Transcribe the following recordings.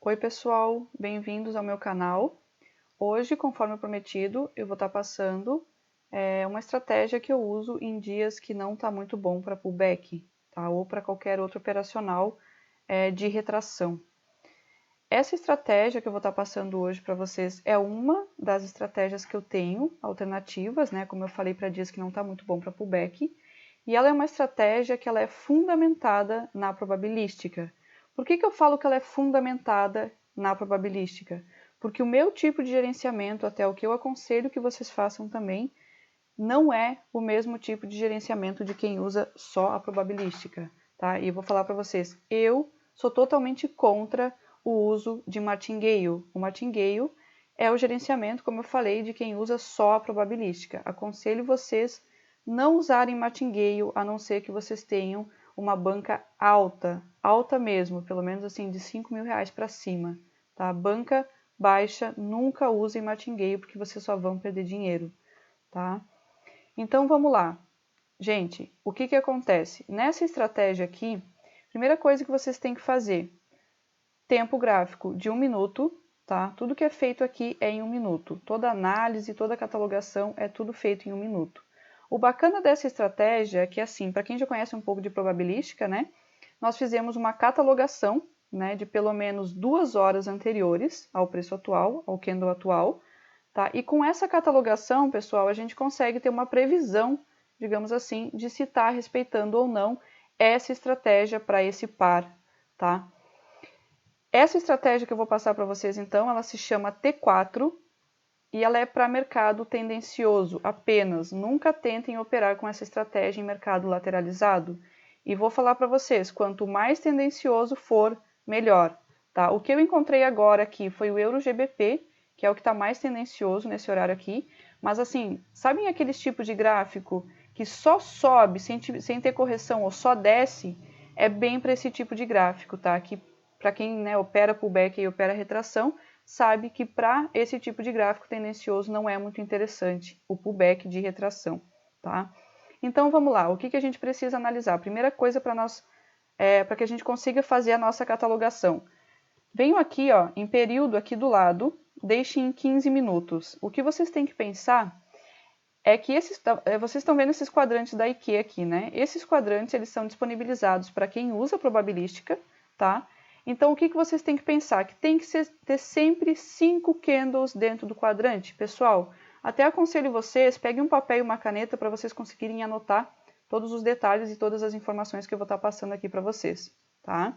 Oi pessoal, bem-vindos ao meu canal. Hoje, conforme prometido, eu vou estar passando uma estratégia que eu uso em dias que não está muito bom para pullback, tá? Ou para qualquer outro operacional de retração. Essa estratégia que eu vou estar passando hoje para vocês é uma das estratégias que eu tenho, alternativas, né? Como eu falei, para dias que não está muito bom para pullback. E ela é uma estratégia que ela é fundamentada na probabilística. Por que eu falo que ela é fundamentada na probabilística? Porque o meu tipo de gerenciamento, até o que eu aconselho que vocês façam também, não é o mesmo tipo de gerenciamento de quem usa só a probabilística, tá? E eu vou falar para vocês, eu sou totalmente contra o uso de martingale. O martingale é o gerenciamento, como eu falei, de quem usa só a probabilística. Aconselho vocês não usarem martingale, a não ser que vocês tenham uma banca alta, alta mesmo, pelo menos assim de R$5.000 para cima, tá? Banca baixa, nunca usem martingale, porque vocês só vão perder dinheiro, tá? Então vamos lá. Gente, o que acontece? Nessa estratégia aqui, primeira coisa que vocês têm que fazer, tempo gráfico de 1 minuto, tá? Tudo que é feito aqui é em 1 minuto. Toda análise, toda catalogação é tudo feito em 1 minuto. O bacana dessa estratégia é que, assim, para quem já conhece um pouco de probabilística, né? Nós fizemos uma catalogação, né, de pelo menos 2 horas anteriores ao preço atual, ao candle atual, tá? E com essa catalogação, pessoal, a gente consegue ter uma previsão, digamos assim, de se está respeitando ou não essa estratégia para esse par, tá? Essa estratégia que eu vou passar para vocês, então, ela se chama T4 e ela é para mercado tendencioso apenas. Nunca tentem operar com essa estratégia em mercado lateralizado. E vou falar para vocês, quanto mais tendencioso for, melhor, tá? O que eu encontrei agora aqui foi o Euro GBP, que é o que está mais tendencioso nesse horário aqui. Mas assim, sabem aqueles tipos de gráfico que só sobe sem ter correção ou só desce? É bem para esse tipo de gráfico, tá? Que para quem, né, opera pullback e opera retração, sabe que para esse tipo de gráfico tendencioso não é muito interessante o pullback de retração, tá? Então vamos lá, o que a gente precisa analisar? A primeira coisa para nós, para que a gente consiga fazer a nossa catalogação. Venho aqui, ó, em período aqui do lado, deixe em 15 minutos. O que vocês têm que pensar é que vocês estão vendo esses quadrantes da IKEA aqui, né? Esses quadrantes, eles são disponibilizados para quem usa probabilística, tá? Então, o que vocês têm que pensar? Que tem que ter sempre 5 candles dentro do quadrante. Pessoal, até aconselho vocês, peguem um papel e uma caneta para vocês conseguirem anotar todos os detalhes e todas as informações que eu vou estar passando aqui para vocês, tá?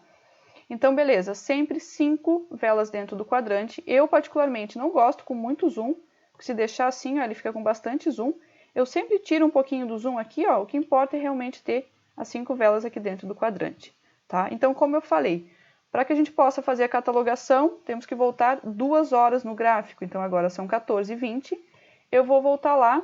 Então, beleza, sempre 5 velas dentro do quadrante. Eu, particularmente, não gosto com muito zoom, porque se deixar assim, ó, ele fica com bastante zoom. Eu sempre tiro um pouquinho do zoom aqui, ó, o que importa é realmente ter as 5 velas aqui dentro do quadrante, tá? Então, como eu falei, para que a gente possa fazer a catalogação, temos que voltar 2 horas no gráfico. Então, agora são 14h20. Eu vou voltar lá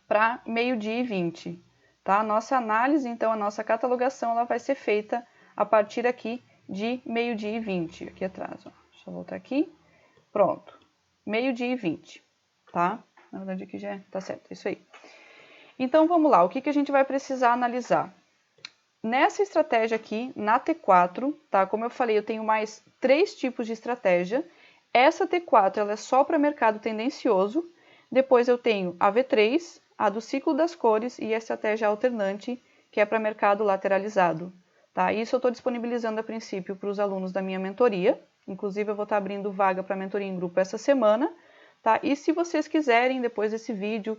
para meio-dia e 20. Tá? A nossa análise, então, a nossa catalogação, ela vai ser feita a partir aqui de meio-dia e 20. Aqui atrás, ó. Deixa eu voltar aqui. Pronto. Meio-dia e 20. Tá? Na verdade, aqui já tá certo. Isso aí. Então, vamos lá. O que a gente vai precisar analisar? Nessa estratégia aqui, na T4, tá? Como eu falei, eu tenho mais 3 tipos de estratégia. Essa T4 ela é só para mercado tendencioso. Depois eu tenho a V3, a do ciclo das cores e a estratégia alternante, que é para mercado lateralizado. Tá? Isso eu estou disponibilizando a princípio para os alunos da minha mentoria. Inclusive, eu vou estar abrindo vaga para mentoria em grupo essa semana. Tá? E se vocês quiserem, depois desse vídeo,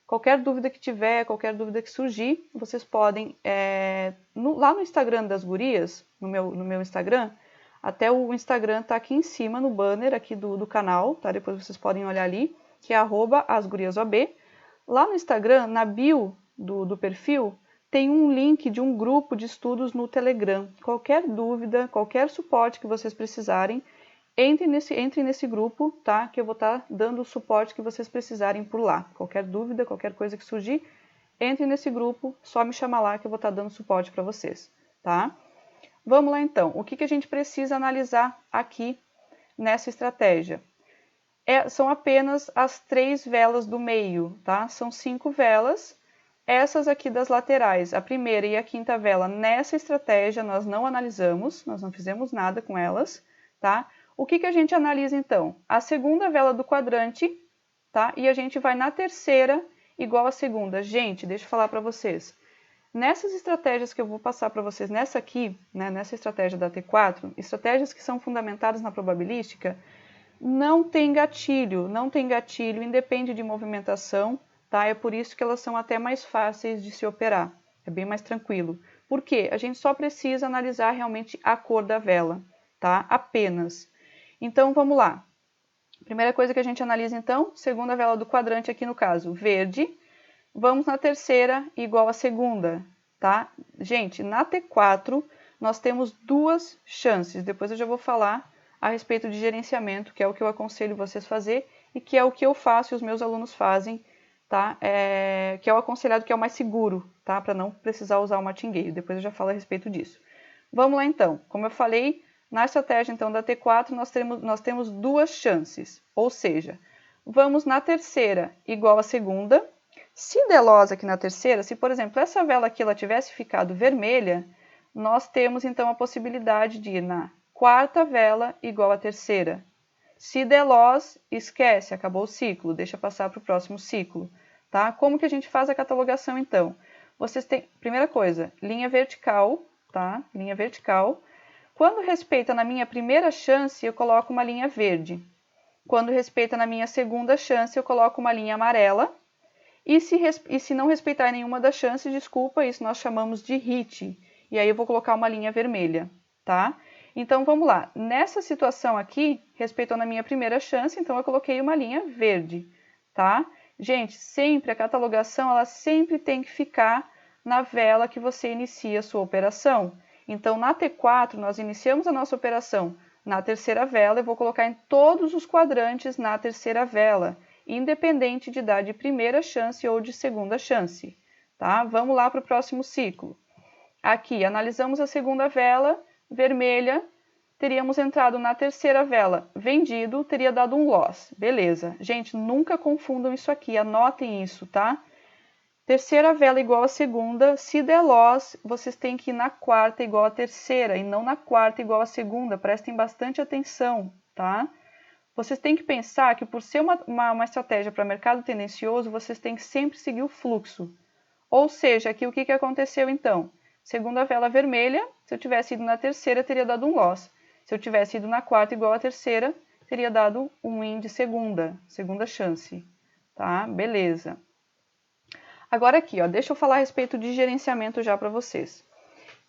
qualquer dúvida que tiver, qualquer dúvida que surgir, vocês podem, lá no Instagram das gurias, no meu Instagram, até o Instagram tá aqui em cima, no banner aqui do canal, tá? Depois vocês podem olhar ali, que é @asguriasob. Lá no Instagram, na bio do perfil, tem um link de um grupo de estudos no Telegram. Qualquer dúvida, qualquer suporte que vocês precisarem, entrem nesse grupo, tá? Que eu vou estar dando o suporte que vocês precisarem por lá. Qualquer dúvida, qualquer coisa que surgir, entrem nesse grupo, só me chamar lá que eu vou estar dando suporte para vocês, tá? Vamos lá então. O que a gente precisa analisar aqui nessa estratégia? São apenas as 3 velas do meio, tá? São 5 velas. Essas aqui das laterais, a primeira e a quinta vela, nessa estratégia nós não analisamos, nós não fizemos nada com elas. tá? O que a gente analisa então? A segunda vela do quadrante, tá? E a gente vai na terceira igual à segunda. Gente, deixa eu falar para vocês. Nessas estratégias que eu vou passar para vocês, nessa aqui, né, nessa estratégia da T4, estratégias que são fundamentadas na probabilística, não tem gatilho, independe de movimentação, tá? É por isso que elas são até mais fáceis de se operar, é bem mais tranquilo. Por quê? A gente só precisa analisar realmente a cor da vela, tá? Apenas. Então, vamos lá. Primeira coisa que a gente analisa, então, segunda vela do quadrante aqui no caso, verde. Vamos na terceira igual à segunda, tá? Gente, na T4 nós temos duas chances. Depois eu já vou falar a respeito de gerenciamento, que é o que eu aconselho vocês fazer e que é o que eu faço e os meus alunos fazem, tá? Que é o aconselhado, que é o mais seguro, tá? Para não precisar usar o martingale. Depois eu já falo a respeito disso. Vamos lá então. Como eu falei, na estratégia então da T4 nós temos duas chances, ou seja, vamos na terceira igual à segunda. Se der loss aqui na terceira, se por exemplo essa vela aqui ela tivesse ficado vermelha, nós temos então a possibilidade de ir na quarta vela igual à terceira. Se der loss, esquece, acabou o ciclo, deixa passar para o próximo ciclo, tá? Como que a gente faz a catalogação então? Vocês têm, primeira coisa, linha vertical, tá? Linha vertical. Quando respeita na minha primeira chance, eu coloco uma linha verde. Quando respeita na minha segunda chance, eu coloco uma linha amarela. E se não respeitar nenhuma das chances, desculpa, isso nós chamamos de hit. E aí eu vou colocar uma linha vermelha, tá? Então vamos lá. Nessa situação aqui, respeitou na minha primeira chance, então eu coloquei uma linha verde, tá? Gente, sempre a catalogação, ela sempre tem que ficar na vela que você inicia a sua operação. Então na T4 nós iniciamos a nossa operação na terceira vela, eu vou colocar em todos os quadrantes na terceira vela, independente de dar de primeira chance ou de segunda chance, tá? Vamos lá para o próximo ciclo. Aqui, analisamos a segunda vela, vermelha, teríamos entrado na terceira vela, vendido, teria dado um loss. Beleza. Gente, nunca confundam isso aqui, anotem isso, tá? Terceira vela igual à segunda, se der loss, vocês têm que ir na quarta igual à terceira e não na quarta igual à segunda. Prestem bastante atenção, tá? Vocês têm que pensar que por ser uma estratégia para mercado tendencioso, vocês têm que sempre seguir o fluxo. Ou seja, aqui o que aconteceu então? Segunda vela vermelha, se eu tivesse ido na terceira, teria dado um loss. Se eu tivesse ido na quarta igual à terceira, teria dado um win de segunda chance. Tá? Beleza. Agora aqui, ó, deixa eu falar a respeito de gerenciamento já para vocês.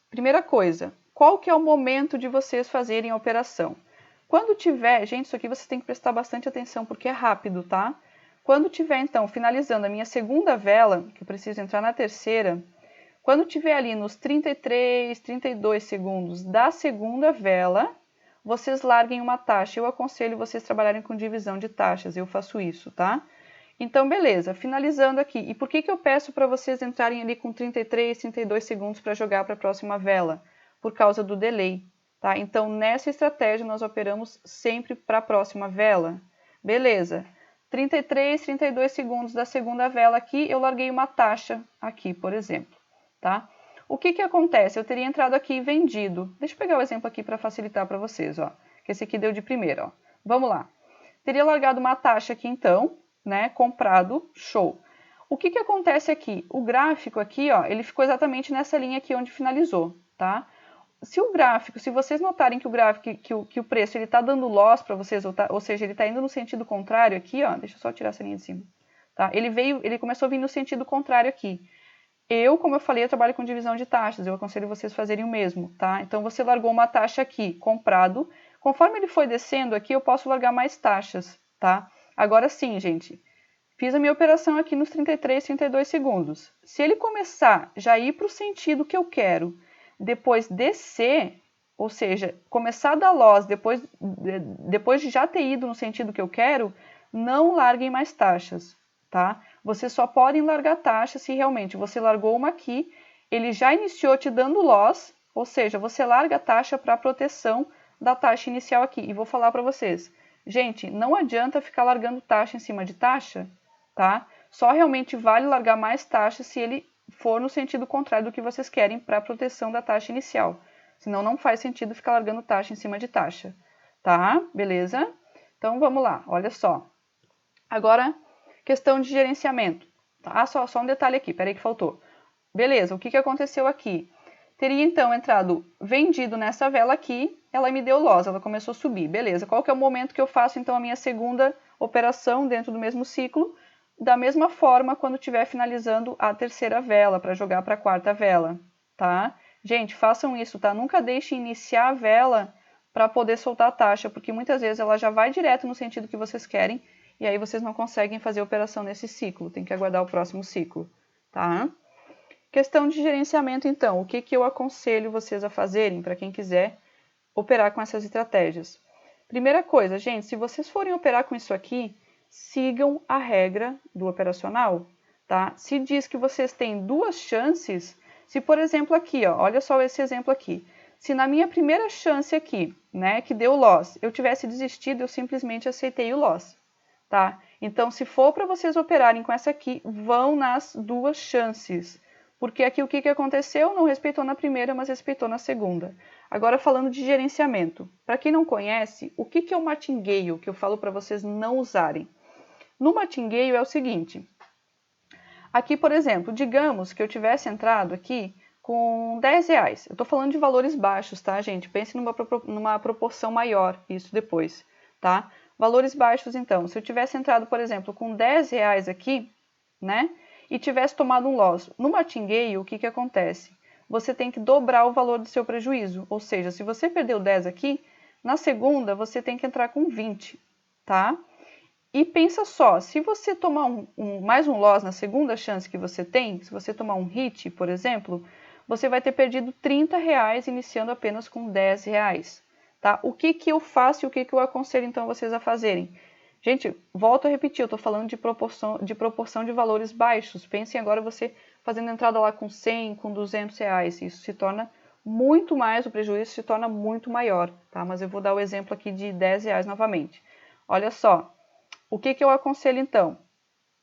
Primeira coisa, qual que é o momento de vocês fazerem a operação? Quando tiver, gente, isso aqui vocês têm que prestar bastante atenção porque é rápido, tá? Quando tiver, então, finalizando a minha segunda vela, que eu preciso entrar na terceira, quando tiver ali nos 33, 32 segundos da segunda vela, vocês larguem uma taxa. Eu aconselho vocês trabalharem com divisão de taxas, eu faço isso, tá? Então, beleza, finalizando aqui. E por que eu peço para vocês entrarem ali com 33, 32 segundos para jogar para a próxima vela? Por causa do delay. Tá? Então, nessa estratégia, nós operamos sempre para a próxima vela. Beleza. 33, 32 segundos da segunda vela aqui, eu larguei uma taxa aqui, por exemplo. Tá? O que acontece? Eu teria entrado aqui e vendido. Deixa eu pegar o exemplo aqui para facilitar para vocês. Ó, que esse aqui deu de primeira. Ó. Vamos lá. Teria largado uma taxa aqui, então, né? Comprado, show. O que acontece aqui? O gráfico aqui, ó, ele ficou exatamente nessa linha aqui onde finalizou. Tá? Se vocês notarem que o gráfico, que o preço ele está dando loss para vocês, ou seja, ele está indo no sentido contrário aqui, ó, deixa eu só tirar essa linha de cima, tá? Ele começou a vir no sentido contrário aqui. Como eu falei, eu trabalho com divisão de taxas, eu aconselho vocês fazerem o mesmo, tá? Então você largou uma taxa aqui, comprado, conforme ele foi descendo aqui, eu posso largar mais taxas, tá? Agora sim, gente, fiz a minha operação aqui nos 33, 32 segundos. Se ele começar já ir para o sentido que eu quero, depois descer, ou seja, começar a dar loss depois de já ter ido no sentido que eu quero, não larguem mais taxas, tá? Vocês só podem largar taxa se realmente você largou uma aqui, ele já iniciou te dando loss, ou seja, você larga a taxa para proteção da taxa inicial aqui. E vou falar para vocês, gente, não adianta ficar largando taxa em cima de taxa, tá? Só realmente vale largar mais taxa se ele for no sentido contrário do que vocês querem para a proteção da taxa inicial. Senão não faz sentido ficar largando taxa em cima de taxa. Tá? Beleza? Então, vamos lá, olha só. Agora, questão de gerenciamento. Tá? Só um detalhe aqui, peraí que faltou. Beleza, o que aconteceu aqui? Teria, então, entrado vendido nessa vela aqui, ela me deu loss, ela começou a subir. Beleza, qual que é o momento que eu faço, então, a minha segunda operação dentro do mesmo ciclo? Da mesma forma, quando estiver finalizando a terceira vela, para jogar para a quarta vela, tá? Gente, façam isso, tá? Nunca deixem iniciar a vela para poder soltar a taxa, porque muitas vezes ela já vai direto no sentido que vocês querem, e aí vocês não conseguem fazer a operação nesse ciclo, tem que aguardar o próximo ciclo, tá? Questão de gerenciamento, então, o que eu aconselho vocês a fazerem para quem quiser operar com essas estratégias? Primeira coisa, gente, se vocês forem operar com isso aqui, sigam a regra do operacional, tá? Se diz que vocês têm duas chances, se por exemplo aqui, ó, olha só esse exemplo aqui, se na minha primeira chance aqui, né, que deu loss, eu tivesse desistido, eu simplesmente aceitei o loss, tá? Então, se for para vocês operarem com essa aqui, vão nas duas chances, porque aqui o que aconteceu? Não respeitou na primeira, mas respeitou na segunda. Agora, falando de gerenciamento. Para quem não conhece, o que é o martingale, que eu falo para vocês não usarem? No martingale é o seguinte. Aqui, por exemplo, digamos que eu tivesse entrado aqui com R$10. Eu estou falando de valores baixos, tá, gente? Pense numa proporção maior, isso depois, tá? Valores baixos, então. Se eu tivesse entrado, por exemplo, com R$10 aqui, né? E tivesse tomado um loss. No martingale, o que acontece? Você tem que dobrar o valor do seu prejuízo. Ou seja, se você perdeu 10 aqui, na segunda você tem que entrar com 20, tá? E pensa só, se você tomar mais um loss na segunda chance que você tem, se você tomar um hit, por exemplo, você vai ter perdido R$30 iniciando apenas com R$10. Tá? O que eu faço e o que eu aconselho então vocês a fazerem? Gente, volto a repetir, eu estou falando de proporção de valores baixos. Pensem agora você fazendo entrada lá com 100, com R$200. Isso se torna muito mais, o prejuízo se torna muito maior. Tá? Mas eu vou dar o exemplo aqui de R$10 novamente. Olha só, o que eu aconselho então?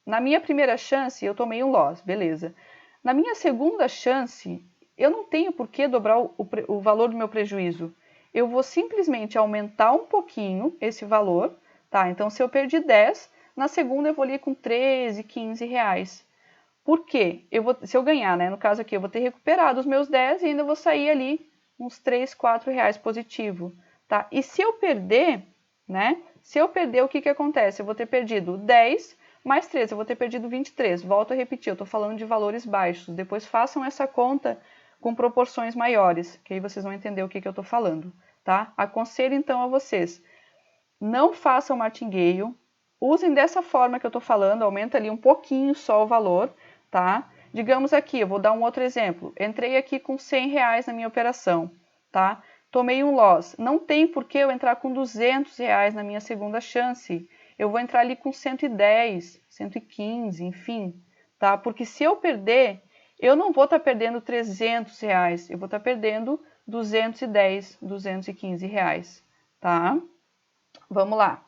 Na minha primeira chance, eu tomei um loss, beleza. Na minha segunda chance, eu não tenho por que dobrar o valor do meu prejuízo. Eu vou simplesmente aumentar um pouquinho esse valor, tá? Então, se eu perdi 10, na segunda eu vou ali com 13, 15 reais. Por quê? Se eu ganhar, né? No caso aqui, eu vou ter recuperado os meus 10 e ainda vou sair ali uns 3, 4 reais positivo, tá? E se eu perder, né? Se eu perder, o que acontece? Eu vou ter perdido 10 mais 13, eu vou ter perdido 23. Volto a repetir, eu estou falando de valores baixos. Depois façam essa conta com proporções maiores, que aí vocês vão entender o que eu estou falando, tá? Aconselho então a vocês, não façam martingale, usem dessa forma que eu estou falando, aumenta ali um pouquinho só o valor, tá? Digamos aqui, eu vou dar um outro exemplo. Entrei aqui com R$100 na minha operação, tá? Tomei um loss. Não tem por que eu entrar com R$200 na minha segunda chance. Eu vou entrar ali com 110, 115, enfim, tá? Porque se eu perder, eu não vou estar perdendo R$300, eu vou estar perdendo 210, R$215, tá? Vamos lá.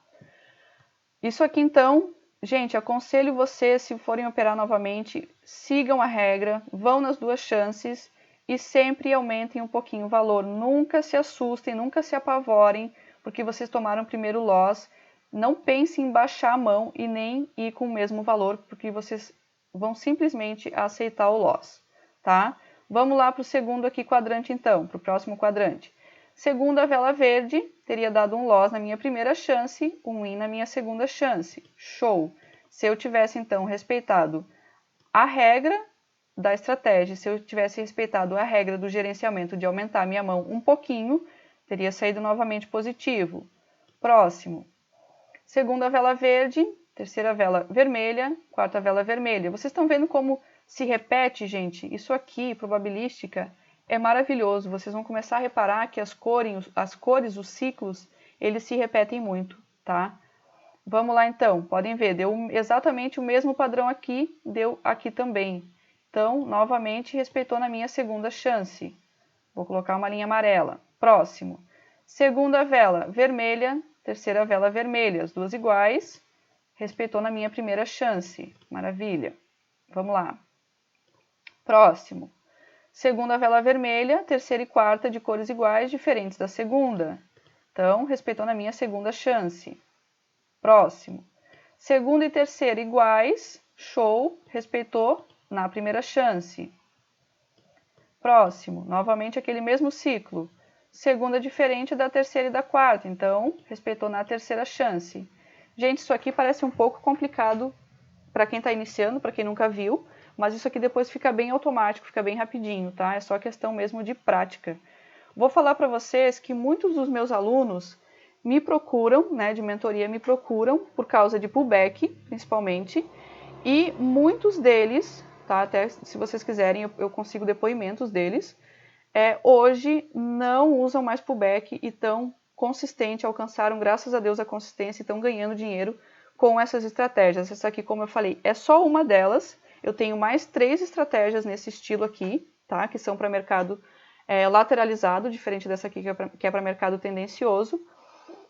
Isso aqui, então, gente, aconselho vocês, se forem operar novamente, sigam a regra, vão nas duas chances e sempre aumentem um pouquinho o valor. Nunca se assustem, nunca se apavorem, porque vocês tomaram primeiro loss. Não pensem em baixar a mão e nem ir com o mesmo valor, porque vocês vão simplesmente aceitar o loss, tá? Vamos lá para o segundo aqui quadrante, então, para o próximo quadrante. Segunda vela verde, teria dado um loss na minha primeira chance, um win na minha segunda chance. Show! Se eu tivesse, então, respeitado a regra da estratégia, se eu tivesse respeitado a regra do gerenciamento de aumentar a minha mão um pouquinho, teria saído novamente positivo. Próximo. Segunda vela verde, terceira vela vermelha, quarta vela vermelha. Vocês estão vendo como se repete, gente? Isso aqui, probabilística, é maravilhoso. Vocês vão começar a reparar que as cores, os ciclos, eles se repetem muito, tá? Vamos lá então, podem ver, deu exatamente o mesmo padrão aqui, deu aqui também. Então, novamente, respeitou na minha segunda chance. Vou colocar uma linha amarela. Próximo. Segunda vela vermelha, terceira vela vermelha, as duas iguais. Respeitou na minha primeira chance. Maravilha. Vamos lá. Próximo. Segunda vela vermelha, terceira e quarta de cores iguais, diferentes da segunda. Então, respeitou na minha segunda chance. Próximo. Segunda e terceira iguais. Show. Respeitou na primeira chance. Próximo. Novamente aquele mesmo ciclo. Segunda diferente da terceira e da quarta. Então, respeitou na terceira chance. Gente, isso aqui parece um pouco complicado para quem está iniciando, para quem nunca viu. Mas isso aqui depois fica bem automático, fica bem rapidinho, tá? É só questão mesmo de prática. Vou falar para vocês que muitos dos meus alunos me procuram, né, de mentoria, me procuram por causa de pullback, principalmente, e muitos deles, tá, até se vocês quiserem, eu consigo depoimentos deles, hoje não usam mais pullback e estão consistentes, alcançaram, graças a Deus, a consistência e estão ganhando dinheiro com essas estratégias. Essa aqui, como eu falei, é só uma delas. Eu tenho mais 3 estratégias nesse estilo aqui, tá, que são para mercado lateralizado, diferente dessa aqui que é para mercado tendencioso.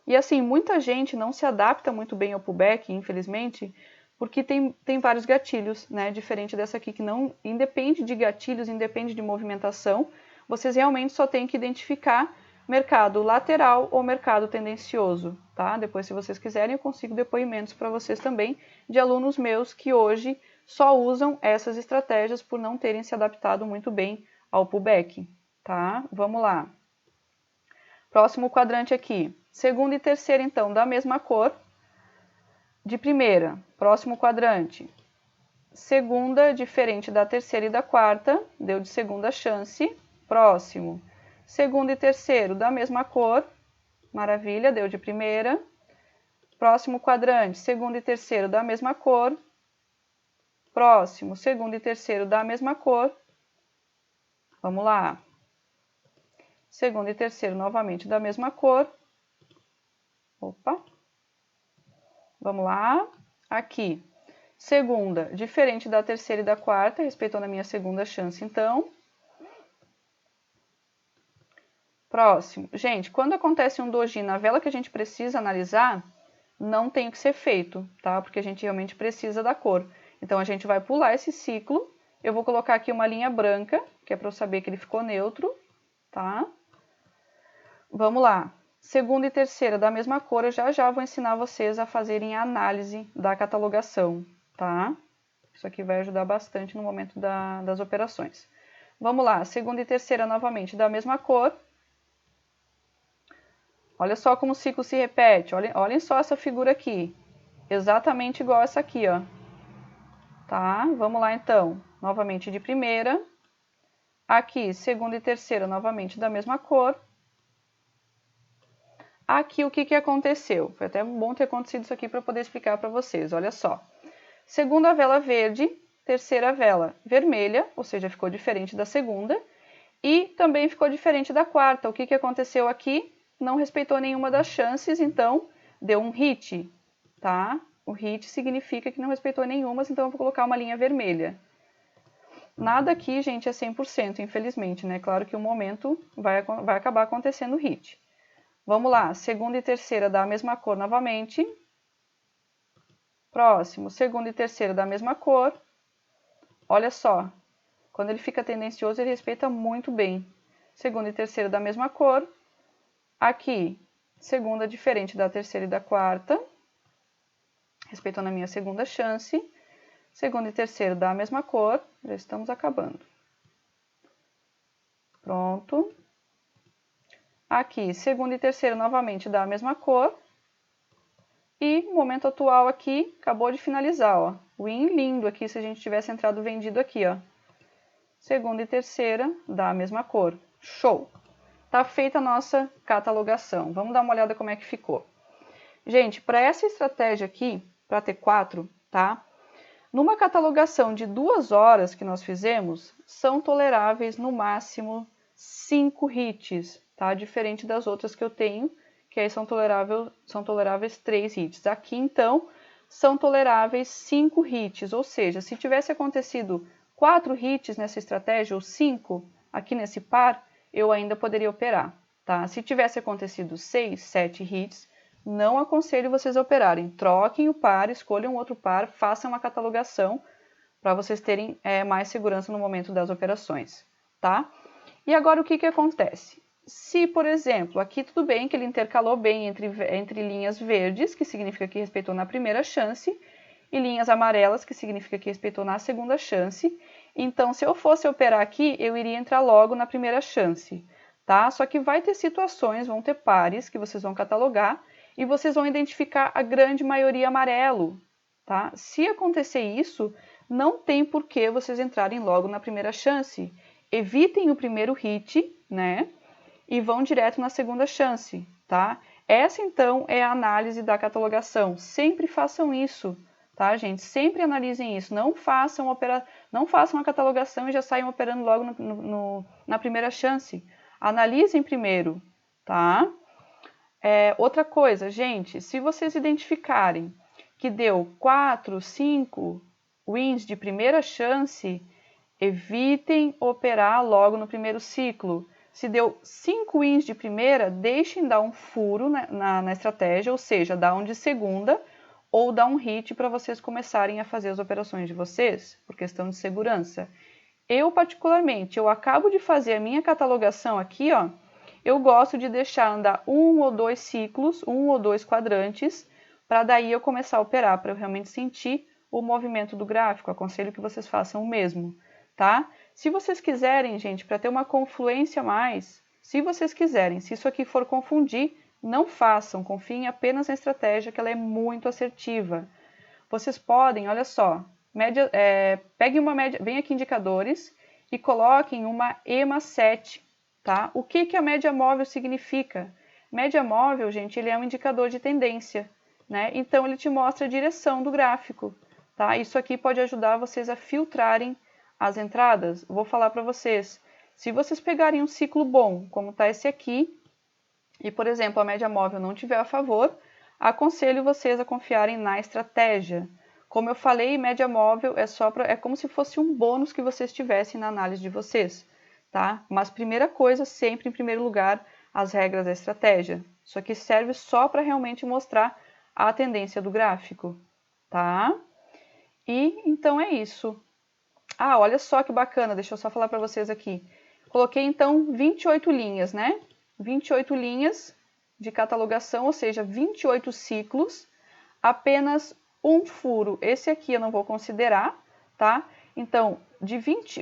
E assim, muita gente não se adapta muito bem ao pullback, infelizmente, porque tem vários gatilhos, né? Diferente dessa aqui que não independe de gatilhos, independe de movimentação. Vocês realmente só têm que identificar mercado lateral ou mercado tendencioso, tá? Depois, se vocês quiserem, eu consigo depoimentos para vocês também de alunos meus que hoje só usam essas estratégias por não terem se adaptado muito bem ao pullback, tá? Vamos lá. Próximo quadrante aqui. Segunda e terceira, então, da mesma cor. De primeira, próximo quadrante. Segunda, diferente da terceira e da quarta, deu de segunda chance. Próximo. Segundo e terceiro, da mesma cor. Maravilha, deu de primeira. Próximo quadrante, segundo e terceiro, da mesma cor. Próximo, segundo e terceiro, da mesma cor. Vamos lá. Segundo e terceiro, novamente, da mesma cor. Opa. Vamos lá. Aqui. Segunda, diferente da terceira e da quarta, respeitando a minha segunda chance, então. Próximo. Gente, quando acontece um doji na vela que a gente precisa analisar, não tem o que ser feito, tá? Porque a gente realmente precisa da cor. Então, a gente vai pular esse ciclo. Eu vou colocar aqui uma linha branca, que é para eu saber que ele ficou neutro, tá? Vamos lá. Segunda e terceira da mesma cor, eu já vou ensinar vocês a fazerem a análise da catalogação, tá? Isso aqui vai ajudar bastante no momento das operações. Vamos lá, segunda e terceira novamente da mesma cor. Olha só como o ciclo se repete, olhem só essa figura aqui. Exatamente igual essa aqui, ó. Tá? Vamos lá então, novamente de primeira. Aqui, segunda e terceira novamente da mesma cor. Aqui, o que aconteceu? Foi até bom ter acontecido isso aqui para poder explicar para vocês. Olha só. Segunda vela verde, terceira vela vermelha, ou seja, ficou diferente da segunda. E também ficou diferente da quarta. O que aconteceu aqui? Não respeitou nenhuma das chances, então deu um hit, tá? O hit significa que não respeitou nenhuma, então eu vou colocar uma linha vermelha. Nada aqui, gente, é 100%, infelizmente, né? Claro que o momento vai acabar acontecendo o hit. Vamos lá, segunda e terceira da mesma cor novamente. Próximo, segunda e terceira da mesma cor. Olha só, quando ele fica tendencioso, ele respeita muito bem. Segunda e terceira da mesma cor. Aqui, segunda diferente da terceira e da quarta. Respeitando a minha segunda chance. Segunda e terceira da mesma cor. Já estamos acabando. Pronto. Aqui, segunda e terceira novamente da mesma cor. E o momento atual aqui, acabou de finalizar, ó. Win lindo aqui, se a gente tivesse entrado vendido aqui, ó. Segunda e terceira da mesma cor. Show! Tá feita a nossa catalogação. Vamos dar uma olhada como é que ficou. Gente, para essa estratégia aqui, para T4, tá? Numa catalogação de 2 horas que nós fizemos, são toleráveis no máximo 5 hits, tá? Diferente das outras que eu tenho, que aí são toleráveis 3 hits. Aqui, então, são toleráveis 5 hits, ou seja, se tivesse acontecido 4 hits nessa estratégia, ou 5 aqui nesse par, eu ainda poderia operar, tá? Se tivesse acontecido 6, 7 hits, não aconselho vocês a operarem. Troquem o par, escolham outro par, façam uma catalogação para vocês terem mais segurança no momento das operações, tá? E agora o que acontece? Se, por exemplo, aqui tudo bem que ele intercalou bem entre linhas verdes, que significa que respeitou na primeira chance, e linhas amarelas, que significa que respeitou na segunda chance. Então, se eu fosse operar aqui, eu iria entrar logo na primeira chance, tá? Só que vai ter situações, vão ter pares que vocês vão catalogar e vocês vão identificar a grande maioria amarelo, tá? Se acontecer isso, não tem por que vocês entrarem logo na primeira chance. Evitem o primeiro hit, né? E vão direto na segunda chance, tá? Essa, então, é a análise da catalogação. Sempre façam isso, tá, gente? Sempre analisem isso. Não façam a catalogação e já saiam operando logo na primeira chance. Analisem primeiro, tá? Outra coisa, gente, se vocês identificarem que deu 4, 5 wins de primeira chance, evitem operar logo no primeiro ciclo. Se deu 5 wins de primeira, deixem dar um furo na estratégia, ou seja, dar um de segunda ou dar um hit para vocês começarem a fazer as operações de vocês, por questão de segurança. Eu, particularmente, eu acabo de fazer a minha catalogação aqui, ó, eu gosto de deixar andar 1 ou 2 ciclos, 1 ou 2 quadrantes, para daí eu começar a operar, para eu realmente sentir o movimento do gráfico. Aconselho que vocês façam o mesmo, tá? Se vocês quiserem, gente, para ter uma confluência a mais, se vocês quiserem, se isso aqui for confundir, não façam, confiem apenas na estratégia, que ela é muito assertiva. Vocês podem, olha só, peguem uma média, vem aqui indicadores e coloquem uma EMA 7, tá? O que a média móvel significa? Média móvel, gente, ele é um indicador de tendência, né? Então ele te mostra a direção do gráfico, tá? Isso aqui pode ajudar vocês a filtrarem as entradas. Vou falar para vocês, se vocês pegarem um ciclo bom, como está esse aqui, e, por exemplo, a média móvel não tiver a favor, aconselho vocês a confiarem na estratégia. Como eu falei, média móvel é como se fosse um bônus que vocês tivessem na análise de vocês, tá? Mas primeira coisa, sempre em primeiro lugar, as regras da estratégia. Isso aqui serve só para realmente mostrar a tendência do gráfico, tá? E então é isso. Ah, olha só que bacana, deixa eu só falar para vocês aqui. Coloquei então 28 linhas, né? 28 linhas de catalogação, ou seja, 28 ciclos, apenas um furo. Esse aqui eu não vou considerar, tá? Então,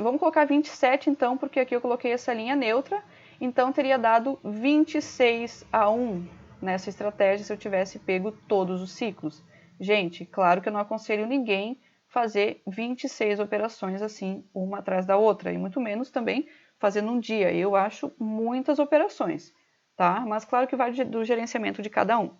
vamos colocar 27 então, porque aqui eu coloquei essa linha neutra, então teria dado 26-1 nessa estratégia se eu tivesse pego todos os ciclos. Gente, claro que eu não aconselho ninguém fazer 26 operações assim, uma atrás da outra, e muito menos também fazer num dia. Eu acho muitas operações, tá? Mas claro que vai do gerenciamento de cada um.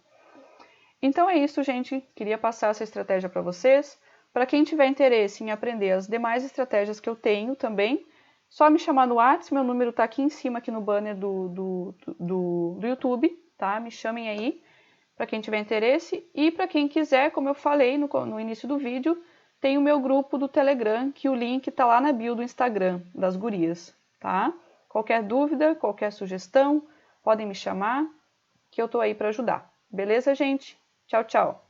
Então é isso, gente. Queria passar essa estratégia para vocês. Para quem tiver interesse em aprender as demais estratégias que eu tenho também, só me chamar no WhatsApp. Meu número está aqui em cima, aqui no banner do YouTube, tá? Me chamem aí, para quem tiver interesse. E para quem quiser, como eu falei no início do vídeo, tem o meu grupo do Telegram, que o link está lá na bio do Instagram, das gurias, tá? Qualquer dúvida, qualquer sugestão, podem me chamar, que eu estou aí para ajudar. Beleza, gente? Tchau, tchau!